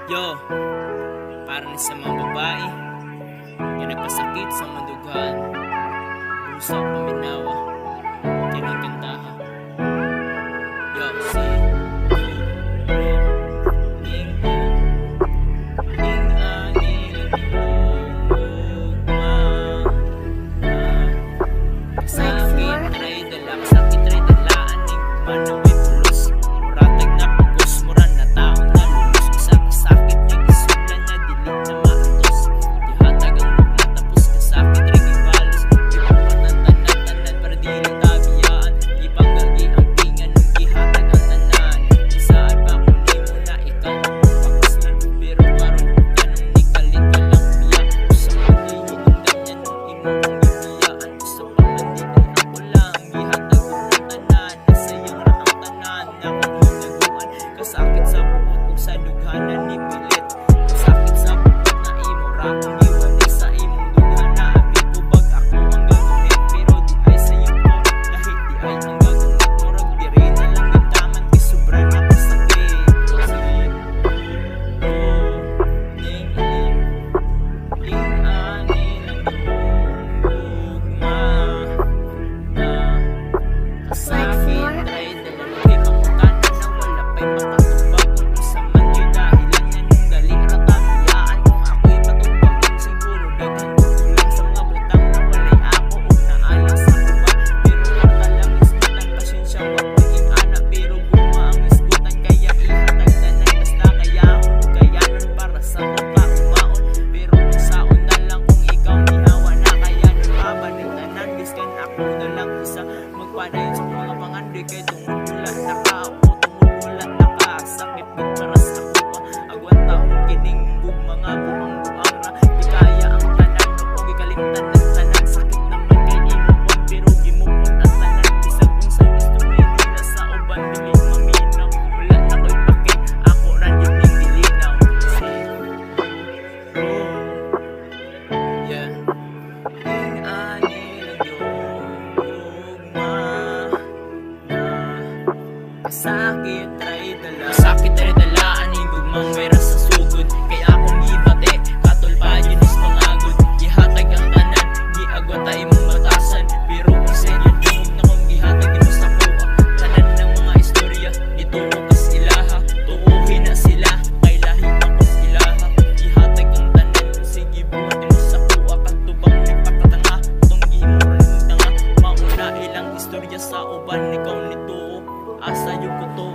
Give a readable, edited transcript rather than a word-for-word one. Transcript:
Yo, para ni sa mga babae nga nagpasakit sa mandugan, usap paminawa, kinagkantaha. Yo, si magpanayon sa mga pangandi kay tumugula nakaupo, tumugula nakasakit para sa kuha agwan taong kiningbog mga buang buara di kaya ang tanan o gikalimtan ng tanan sakit naman kay imupon pero gimupon at tanan bisag unsay istorya nila sa uban diling maminaw wala na ko'y pakit ako ra dining dilinaw si yeah sakit ray dala aning gugmang mayra sa sugod.